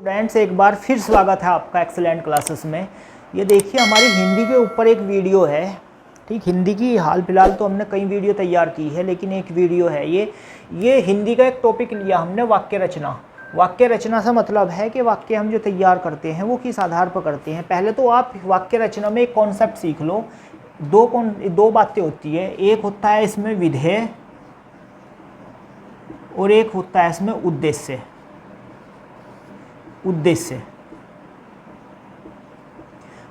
Students, एक बार फिर स्वागत है आपका एक्सेलेंट क्लासेस में। ये देखिए हमारी हिंदी के ऊपर एक वीडियो है। ठीक, हिंदी की हाल फिलहाल तो हमने कई वीडियो तैयार की है, लेकिन एक वीडियो है ये हिंदी का एक टॉपिक लिया हमने, वाक्य रचना। वाक्य रचना से मतलब है कि वाक्य हम जो तैयार करते हैं वो किस आधार पर करते हैं। पहले तो आप वाक्य रचना में एक कॉन्सेप्ट सीख लो। दो बातें होती है, एक होता है इसमें विधेय और एक होता है इसमें उद्देश्य।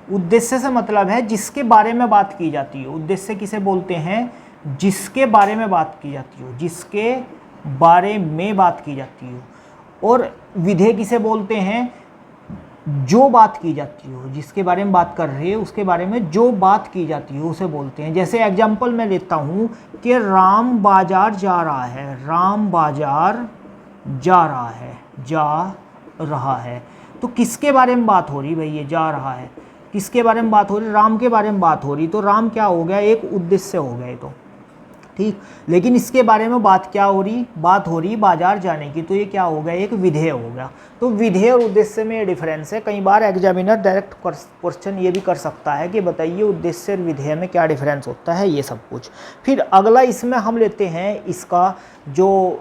उद्देश्य से मतलब है जिसके बारे में बात की जाती है। उद्देश्य किसे बोलते हैं? जिसके बारे में बात की जाती हो, जिसके बारे में बात की जाती हो। और विधेय किसे बोलते हैं? जो बात की जाती हो, जिसके बारे में बात कर रहे हैं उसके बारे में जो बात की जाती हो उसे बोलते हैं। जैसे एग्जाम्पल मैं लेता हूँ कि राम बाजार जा रहा है। राम बाजार जा रहा है तो किसके बारे में बात हो रही भाई? ये जा रहा है, किसके बारे में बात हो रही? राम के बारे में बात हो रही। तो राम क्या हो गया? एक उद्देश्य हो गया। तो ठीक, लेकिन इसके बारे में बात क्या हो रही? बात हो रही बाजार जाने की, तो ये क्या हो गया? एक विधेय हो गया। तो विधेय और उद्देश्य में ये डिफरेंस है। कई बार एग्जामिनर डायरेक्ट क्वेश्चन ये भी कर सकता है कि बताइए उद्देश्य और विधेय में क्या डिफरेंस होता है, ये सब कुछ। फिर अगला इसमें हम लेते हैं इसका जो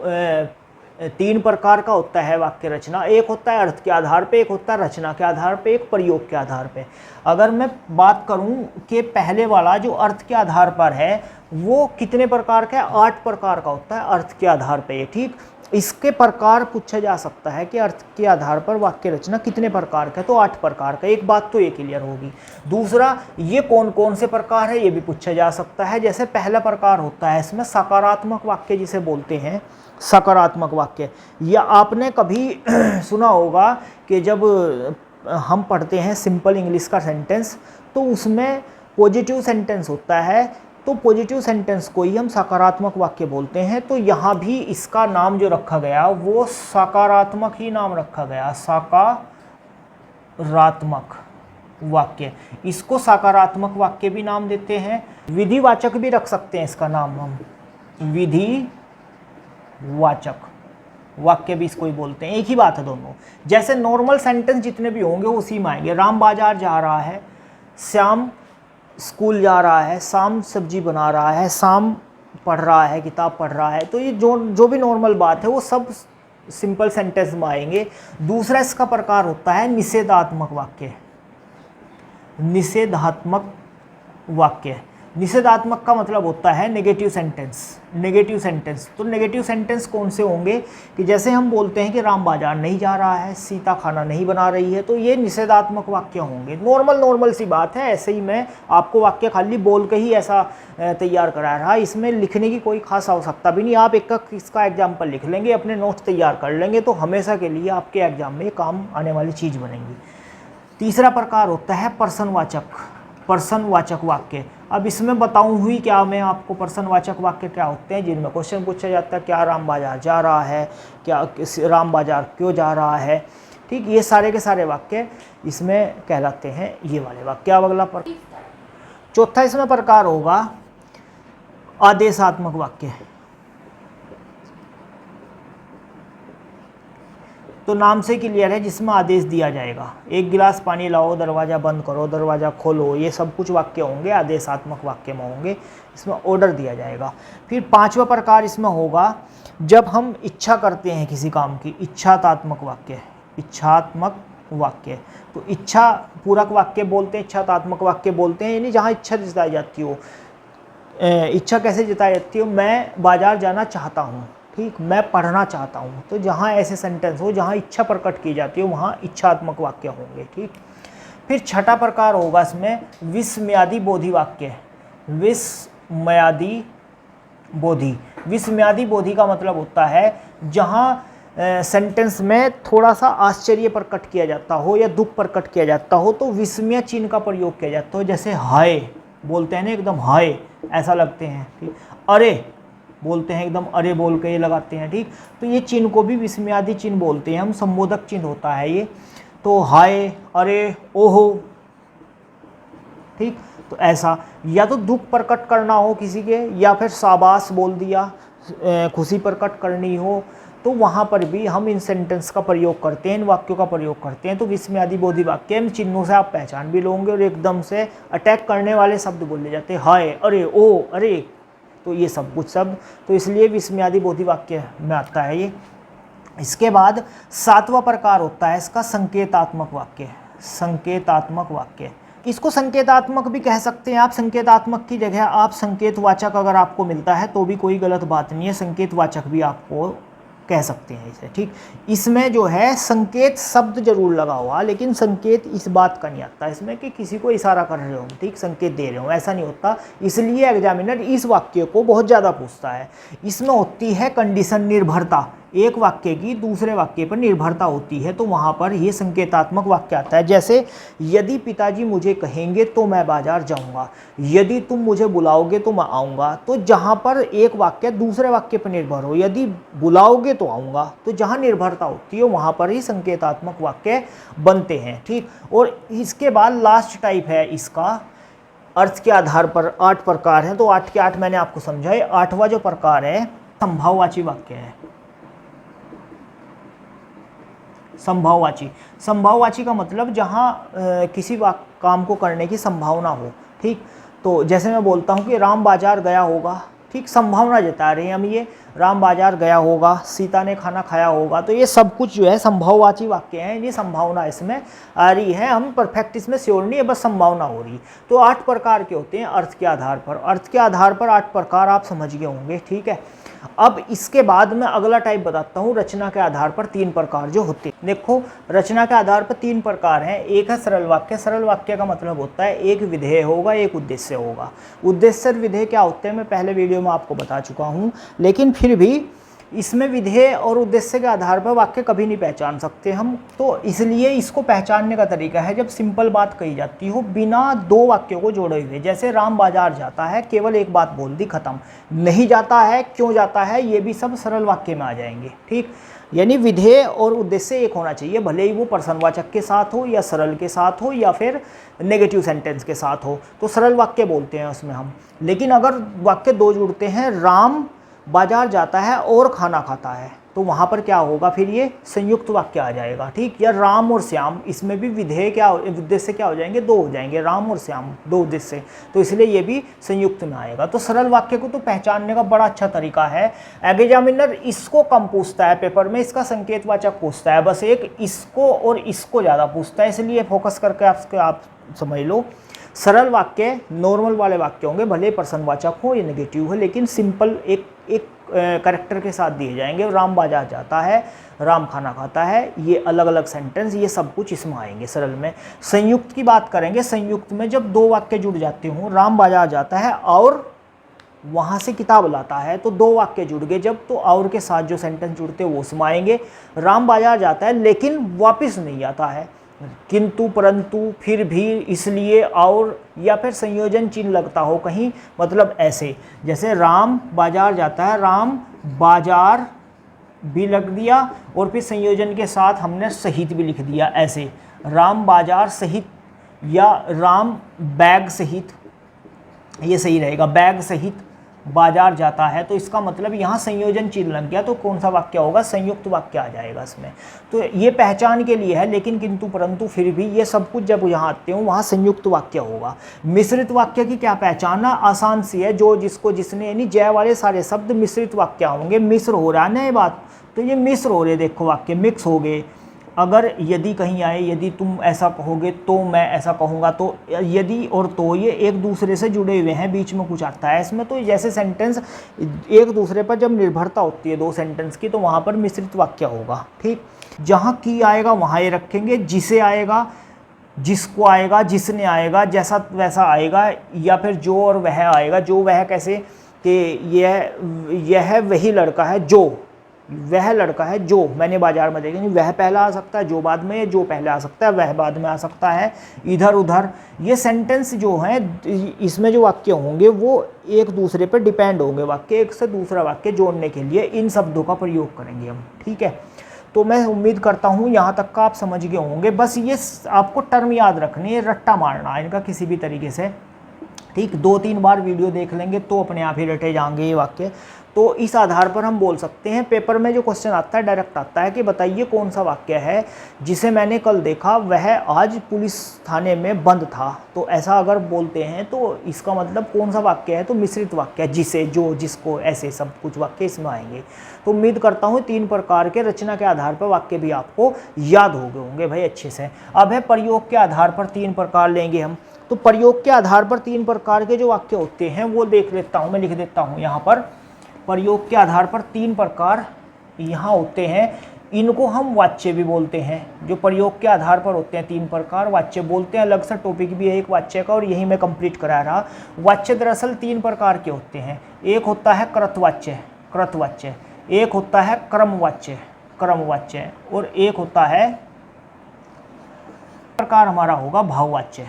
3 प्रकार का होता है वाक्य रचना। एक होता है अर्थ के आधार पे, एक होता है रचना के आधार पे, एक प्रयोग के आधार पे। अगर मैं बात करूं कि पहले वाला जो अर्थ के आधार पर है वो कितने प्रकार का है? 8 प्रकार का होता है अर्थ के आधार पे। ठीक, इसके प्रकार पूछा जा सकता है कि अर्थ के आधार पर वाक्य रचना कितने प्रकार का है, तो 8 प्रकार का। एक बात तो ये क्लियर होगी। दूसरा, ये कौन कौन से प्रकार है ये भी पूछा जा सकता है। जैसे पहला प्रकार होता है इसमें सकारात्मक वाक्य जिसे बोलते हैं, सकारात्मक वाक्य। या आपने कभी सुना होगा कि जब हम पढ़ते हैं सिंपल इंग्लिश का सेंटेंस तो उसमें पॉजिटिव सेंटेंस होता है, तो पॉजिटिव सेंटेंस को ही हम सकारात्मक वाक्य बोलते हैं। तो यहाँ भी इसका नाम जो रखा गया वो सकारात्मक ही नाम रखा गया, सकारात्मक वाक्य। इसको सकारात्मक वाक्य भी नाम देते हैं, विधिवाचक भी रख सकते हैं इसका नाम हम, विधिवाचक वाक्य भी इसको ही बोलते हैं। एक ही बात है दोनों। जैसे नॉर्मल सेंटेंस जितने भी होंगे उसी में आएंगे। राम बाजार जा रहा है, श्याम स्कूल जा रहा है, शाम सब्जी बना रहा है, शाम पढ़ रहा है, किताब पढ़ रहा है। तो ये जो भी नॉर्मल बात है वो सब सिंपल सेंटेंस में आएंगे। दूसरा इसका प्रकार होता है निषेधात्मक वाक्य। निषेधात्मक वाक्य, निषेधात्मक का मतलब होता है नेगेटिव सेंटेंस। नेगेटिव सेंटेंस, तो नेगेटिव सेंटेंस कौन से होंगे कि जैसे हम बोलते हैं कि राम बाजार नहीं जा रहा है, सीता खाना नहीं बना रही है, तो ये निषेधात्मक वाक्य होंगे। नॉर्मल सी बात है। ऐसे ही मैं आपको वाक्य खाली बोल के ही ऐसा तैयार करा रहा, इसमें लिखने की कोई खास आवश्यकता भी नहीं। आप इसका एग्जाम्पल लिख लेंगे, अपने नोट्स तैयार कर लेंगे, तो हमेशा के लिए आपके एग्जाम में काम आने वाली चीज़ बनेगी। तीसरा प्रकार होता है प्रश्नवाचक वाक्य। अब इसमें बताऊं हुई क्या मैं आपको प्रश्नवाचक वाक्य क्या होते हैं, जिनमें क्वेश्चन पूछा जाता है क्या राम बाजार जा रहा है, क्या राम बाजार क्यों जा रहा है। ठीक, ये सारे के सारे वाक्य इसमें कहलाते हैं ये वाले वाक्य। अगला चौथा इसमें प्रकार होगा आदेशात्मक वाक्य। तो नाम से क्लियर है, जिसमें आदेश दिया जाएगा। एक गिलास पानी लाओ, दरवाज़ा बंद करो, दरवाज़ा खोलो, ये सब कुछ वाक्य होंगे, आदेशात्मक वाक्य में होंगे। इसमें ऑर्डर दिया जाएगा। फिर 5वां प्रकार इसमें होगा जब हम इच्छा करते हैं किसी काम की, इच्छात्मक वाक्य। इच्छात्मक वाक्य, तो इच्छा पूरक वाक्य बोलते हैं, इच्छात्मक वाक्य बोलते हैं, यानी जहाँ इच्छा जताई जाती हो। इच्छा कैसे जताई जाती हो? मैं बाजार जाना चाहता हूँ, ठीक, मैं पढ़ना चाहता हूँ। तो जहाँ ऐसे सेंटेंस हो जहाँ इच्छा प्रकट की जाती है वहाँ इच्छात्मक वाक्य होंगे। ठीक, फिर 6ठा प्रकार होगा इसमें विस्मयादि बोधि वाक्य। विस्मयादि बोधि का मतलब होता है जहाँ सेंटेंस में थोड़ा सा आश्चर्य प्रकट किया जाता हो या दुख प्रकट किया जाता हो, तो विस्मय चिन्ह का प्रयोग किया जाता हो। जैसे हाय बोलते हैं ना, एकदम हाय ऐसा लगते हैं। ठीक, अरे बोलते हैं, एकदम अरे बोल के ये लगाते हैं। ठीक, तो ये चिन्ह को भी विस्मयादि चिन्ह बोलते हैं हम, संबोधक चिन्ह होता है ये। तो हाय, अरे, ओहो। ठीक, तो ऐसा या तो दुख प्रकट करना हो किसी के, या फिर शाबाश बोल दिया, खुशी प्रकट करनी हो, तो वहाँ पर भी हम इन सेंटेंस का प्रयोग करते हैं, इन वाक्यों का प्रयोग करते हैं। तो विस्मयादि बोधि वाक्य इन चिन्हों से आप पहचान भी लोगे और एकदम से अटैक करने वाले शब्द बोले जाते हैं, हाय, अरे, ओ, अरे, तो ये सब कुछ शब्द, तो इसलिए विस्मयादि बोधि वाक्य में आता है ये। इसके बाद 7वां प्रकार होता है इसका संकेतात्मक वाक्य। संकेतात्मक वाक्य, इसको संकेतात्मक भी कह सकते हैं आप। संकेतात्मक की जगह आप संकेतवाचक अगर आपको मिलता है तो भी कोई गलत बात नहीं है, संकेतवाचक भी आपको कह सकते हैं इसे, ठीक। इसमें जो है संकेत शब्द जरूर लगा हुआ, लेकिन संकेत इस बात का नहीं आता इसमें कि किसी को इशारा कर रहे हो, ठीक, संकेत दे रहे हो, ऐसा नहीं होता। इसलिए एग्जामिनर इस वाक्य को बहुत ज़्यादा पूछता है। इसमें होती है कंडीशन निर्भरता, एक वाक्य की दूसरे वाक्य पर निर्भरता होती है, तो वहाँ पर ये संकेतात्मक वाक्य आता है। जैसे यदि पिताजी मुझे कहेंगे तो मैं बाजार जाऊँगा, यदि तुम मुझे बुलाओगे तो मैं आऊँगा। तो जहाँ पर एक वाक्य दूसरे वाक्य पर निर्भर हो, यदि बुलाओगे तो आऊँगा, तो जहाँ निर्भरता होती है वहाँ पर ही संकेतात्मक वाक्य बनते हैं, ठीक। और इसके बाद लास्ट टाइप है इसका, अर्थ के आधार पर 8 प्रकार हैं, तो 8 के 8 मैंने आपको समझाए। 8वां जो प्रकार है संभाववाची वाक्य है। संभाववाची, संभाववाची का मतलब जहाँ किसी काम को करने की संभावना हो, ठीक। तो जैसे मैं बोलता हूँ कि राम बाजार गया होगा, ठीक, संभावना जता रहे हैं हम, ये राम बाजार गया होगा, सीता ने खाना खाया होगा, तो ये सब कुछ जो है संभाववाची वाक्य हैं। ये संभावना इसमें आ रही है, हम परफेक्ट इसमें श्योर नहीं है, बस संभावना हो रही। तो 8 प्रकार के होते हैं अर्थ के आधार पर। अर्थ के आधार पर 8 प्रकार आप समझ गए होंगे, ठीक है। अब इसके बाद मैं अगला टाइप बताता हूँ, रचना के आधार पर 3 प्रकार जो होते हैं। देखो, रचना के आधार पर 3 प्रकार हैं। एक है सरल वाक्य। सरल वाक्य का मतलब होता है एक विधेय होगा, एक उद्देश्य होगा। उद्देश्य और विधेय क्या होते हैं मैं पहले वीडियो में आपको बता चुका हूँ, लेकिन फिर भी इसमें विधेय और उद्देश्य के आधार पर वाक्य कभी नहीं पहचान सकते हम। तो इसलिए इसको पहचानने का तरीका है जब सिंपल बात कही जाती हो बिना 2 वाक्यों को जोड़े हुए। जैसे राम बाजार जाता है, केवल एक बात बोल दी, खत्म। नहीं जाता है, क्यों जाता है, ये भी सब सरल वाक्य में आ जाएंगे, ठीक। यानी विधेय और उद्देश्य एक होना चाहिए, भले ही वो प्रश्नवाचक के साथ हो या सरल के साथ हो या फिर नेगेटिव सेंटेंस के साथ हो, तो सरल वाक्य बोलते हैं उसमें हम। लेकिन अगर वाक्य 2 जुड़ते हैं, राम बाजार जाता है और खाना खाता है, तो वहाँ पर क्या होगा, फिर ये संयुक्त वाक्य आ जाएगा, ठीक। या राम और श्याम, इसमें भी विधेय क्या उद्देश्य क्या हो जाएंगे, 2 हो जाएंगे, राम और श्याम 2 उद्देश्य, तो इसलिए ये भी संयुक्त में आएगा। तो सरल वाक्य को तो पहचानने का बड़ा अच्छा तरीका है। एग्जामिनर इसको कम पूछता है पेपर में, इसका संकेतवाचक पूछता है, बस एक इसको और इसको ज़्यादा पूछता है, इसलिए फोकस करके आप समझ लो। सरल वाक्य नॉर्मल वाले वाक्य होंगे, भले प्रश्नवाचक हो या नेगेटिव हो, लेकिन सिंपल एक कैरेक्टर के साथ दिए जाएंगे। राम बाजार जाता है, राम खाना खाता है, ये अलग अलग सेंटेंस, ये सब कुछ इसमें आएंगे सरल में। संयुक्त की बात करेंगे, संयुक्त में जब 2 वाक्य जुड़ जाते हों, राम बाजार जाता है और वहाँ से किताब लाता है, तो 2 वाक्य जुड़ गए जब, तो और के साथ जो सेंटेंस जुड़ते हैं वो उसमें आएंगे। राम बाजार जाता है लेकिन वापस नहीं आता है, किंतु, परंतु, फिर भी, इसलिए, और, या फिर संयोजन चिन्ह लगता हो कहीं, मतलब ऐसे। जैसे राम बाजार जाता है, राम बाजार भी लग दिया और फिर संयोजन के साथ हमने सहित भी लिख दिया, ऐसे राम बाजार सहित या राम बैग सहित, ये सही रहेगा, बैग सहित बाजार जाता है, तो इसका मतलब यहाँ संयोजन चिन्ह लग गया, तो कौन सा वाक्य होगा, संयुक्त वाक्य आ जाएगा इसमें। तो ये पहचान के लिए है, लेकिन किंतु परंतु फिर भी ये सब कुछ जब यहाँ आते हो वहाँ संयुक्त वाक्य होगा। मिश्रित वाक्य की क्या पहचान है, आसान सी है, जो जिसको जिसने, यानी जय वाले सारे शब्द मिश्रित वाक्य होंगे। मिश्र हो रहा है ना ये बात, तो ये मिश्र हो रहे, देखो वाक्य मिक्स हो गए। अगर यदि कहीं आए, यदि तुम ऐसा कहोगे तो मैं ऐसा कहूँगा, तो यदि और तो ये एक दूसरे से जुड़े हुए हैं, बीच में कुछ आता है इसमें, तो जैसे सेंटेंस एक दूसरे पर जब निर्भरता होती है 2 सेंटेंस की, तो वहाँ पर मिश्रित वाक्य होगा, ठीक। जहाँ की आएगा वहाँ ये रखेंगे, जिसे आएगा, जिसको आएगा, जिसने आएगा, जैसा वैसा आएगा, या फिर जो और वह आएगा। जो वह कैसे कि यह वही लड़का है, जो वह लड़का है, जो मैंने बाजार में देखा, वह पहला आ सकता है, जो बाद में, जो पहले आ सकता है, वह बाद में आ सकता है, इधर उधर। ये सेंटेंस जो हैं इसमें जो वाक्य होंगे वो एक दूसरे पर डिपेंड होंगे, वाक्य एक से दूसरा वाक्य जोड़ने के लिए इन शब्दों का प्रयोग करेंगे हम, ठीक है। तो मैं उम्मीद करता हूँ यहाँ तक का आप समझ गए होंगे। बस ये आपको टर्म याद रखनी है, रट्टा मारना इनका किसी भी तरीके से, ठीक। 2-3 बार वीडियो देख लेंगे तो अपने आप ही रटे जाएंगे ये वाक्य। तो इस आधार पर हम बोल सकते हैं, पेपर में जो क्वेश्चन आता है डायरेक्ट आता है कि बताइए कौन सा वाक्य है जिसे मैंने कल देखा वह आज पुलिस थाने में बंद था। तो ऐसा अगर बोलते हैं तो इसका मतलब कौन सा वाक्य है, तो मिश्रित वाक्य है, जिसे, जो, जिसको, ऐसे सब कुछ वाक्य इसमें आएंगे। तो उम्मीद करता हूँ 3 प्रकार के रचना के आधार पर वाक्य भी आपको याद हो गए होंगे भाई अच्छे से। अब है प्रयोग के आधार पर 3 प्रकार लेंगे हम। तो प्रयोग के आधार पर 3 प्रकार के जो वाक्य होते हैं वो देख लेता हूँ, मैं लिख देता हूँ यहाँ पर। प्रयोग के आधार पर 3 प्रकार यहाँ होते हैं, इनको हम वाच्य भी बोलते हैं। जो प्रयोग के आधार पर होते हैं 3 प्रकार, वाच्य बोलते हैं। अलग सा टॉपिक भी है एक वाच्य का, और यही मैं कंप्लीट करा रहा। वाच्य दरअसल 3 प्रकार के होते हैं। एक होता है कृतवाच्य, कृतवाच्य, एक होता है क्रमवाच्य, क्रमवाच्य, और एक होता है प्रकार हमारा होगा भाववाच्य,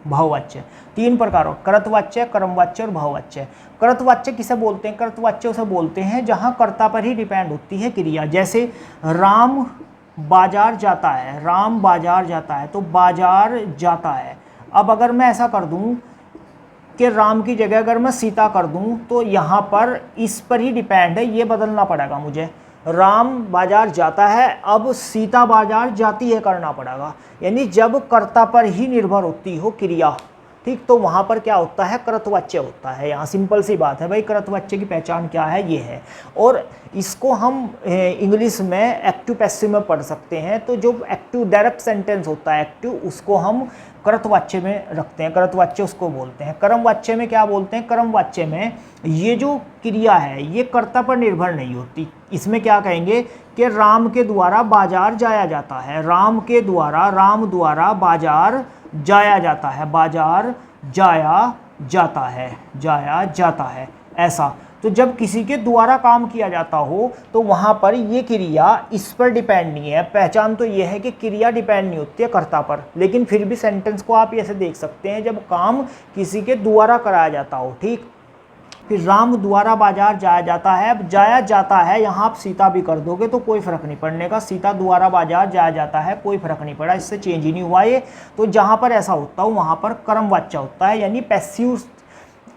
भाववाच्य। 3 प्रकार हो, कृतवाच्य, क्रमवाच्य और भाववाच्य। कृतवाच्य किसे बोलते हैं? कृतवाच्य उसे बोलते हैं जहां कर्ता पर ही डिपेंड होती है क्रिया। जैसे राम बाजार जाता है, राम बाजार जाता है, तो बाजार जाता है। अब अगर मैं ऐसा कर दूं कि राम की जगह अगर मैं सीता कर दूं, तो यहाँ पर इस पर ही डिपेंड है, ये बदलना पड़ेगा मुझे। राम बाजार जाता है, अब सीता बाजार जाती है करना पड़ेगा। यानी जब कर्ता पर ही निर्भर होती हो क्रिया, ठीक, तो वहाँ पर क्या होता है? कृतवाच्य होता है। यहाँ सिंपल सी बात है भाई, कृतवाच्य की पहचान क्या है, ये है। और इसको हम इंग्लिश में एक्टिव पैसिव में पढ़ सकते हैं। तो जो एक्टिव डायरेक्ट सेंटेंस होता है एक्टिव, उसको हम कृतवाच्य में रखते हैं, कृतवाच्य उसको बोलते हैं। क्रमवाच्य में क्या बोलते हैं? क्रमवाच्य में ये जो क्रिया है ये कर्ता पर निर्भर नहीं होती। इसमें क्या कहेंगे कि राम के द्वारा बाजार जाया जाता है, राम के द्वारा, राम द्वारा बाजार जाया जाता है, बाजार जाया जाता है, जाया जाता है, ऐसा। तो जब किसी के द्वारा काम किया जाता हो तो वहाँ पर ये क्रिया इस पर डिपेंड नहीं है। पहचान तो ये है कि क्रिया डिपेंड नहीं होती है कर्ता पर, लेकिन फिर भी सेंटेंस को आप ऐसे देख सकते हैं जब काम किसी के द्वारा कराया जाता हो, ठीक। फिर राम द्वारा बाजार जाया जाता है, अब जाया जाता है यहाँ आप सीता भी कर दोगे तो कोई फर्क नहीं पड़ने का। सीता द्वारा बाजार जाया जाता है, कोई फर्क नहीं पड़ा, इससे चेंज ही नहीं हुआ ये। तो जहाँ पर ऐसा होता हो वहाँ पर कर्मवाच्य होता है, यानी पैसिव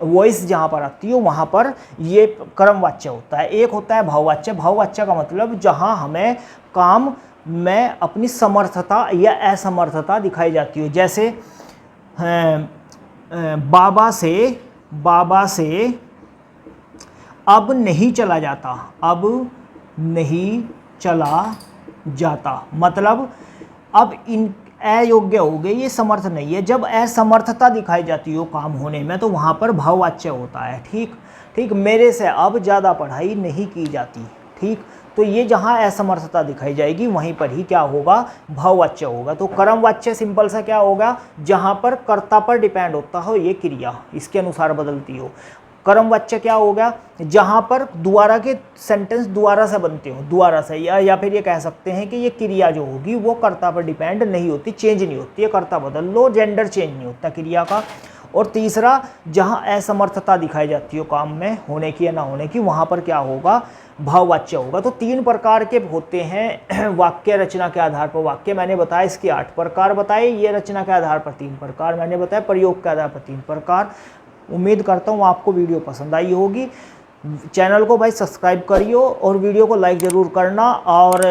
वॉइस जहाँ पर आती हो वहाँ पर ये कर्मवाच्य होता है। एक होता है भाववाच्य, भाववाच्य का मतलब जहाँ हमें काम में अपनी समर्थता या असमर्थता दिखाई जाती हो। जैसे बाबा से अब नहीं चला जाता, अब नहीं चला जाता, मतलब अब इन अयोग्य हो गए, ये समर्थ नहीं है। जब असमर्थता दिखाई जाती हो काम होने में तो वहाँ पर भाववाच्य होता है, ठीक ठीक। मेरे से अब ज़्यादा पढ़ाई नहीं की जाती, ठीक। तो ये जहाँ असमर्थता दिखाई जाएगी वहीं पर ही क्या होगा? भाववाच्य होगा। तो कर्मवाच्य सिंपल सा क्या होगा? जहाँ पर कर्ता पर डिपेंड होता हो ये क्रिया, इसके अनुसार बदलती हो। कर्मवाच्य क्या हो गया? जहाँ पर द्वारा के सेंटेंस द्वारा से बनते हो, द्वारा से, या फिर ये कह सकते हैं कि ये क्रिया जो होगी वो कर्ता पर डिपेंड नहीं होती, चेंज नहीं होती है। कर्ता बदल लो, जेंडर चेंज नहीं होता क्रिया का। और तीसरा, जहाँ असमर्थता दिखाई जाती हो काम में होने की या ना होने की, वहाँ पर क्या होगा? भाववाच्य होगा। तो 3 प्रकार के होते हैं वाक्य रचना के आधार पर वाक्य। मैंने बताया इसके 8 प्रकार बताए, ये रचना के आधार पर 3 प्रकार मैंने बताया, प्रयोग के आधार पर 3 प्रकार। उम्मीद करता हूँ आपको वीडियो पसंद आई होगी। चैनल को भाई सब्सक्राइब करियो और वीडियो को लाइक ज़रूर करना और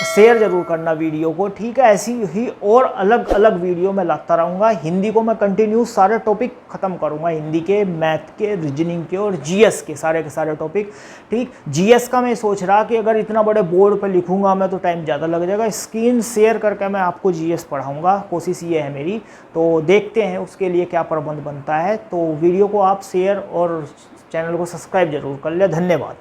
शेयर ज़रूर करना वीडियो को, ठीक है। ऐसी ही और अलग अलग वीडियो मैं लाता रहूँगा। हिंदी को मैं कंटिन्यू सारे टॉपिक ख़त्म करूँगा, हिंदी के, मैथ के, रीजनिंग के और जीएस के सारे टॉपिक, ठीक। जीएस का मैं सोच रहा कि अगर इतना बड़े बोर्ड पर लिखूँगा मैं तो टाइम ज़्यादा लग जाएगा, स्क्रीन शेयर करके मैं आपको जीएस पढ़ाऊँगा, कोशिश ये है मेरी। तो देखते हैं उसके लिए क्या प्रबंध बनता है। तो वीडियो को आप शेयर और चैनल को सब्सक्राइब जरूर कर ले। धन्यवाद।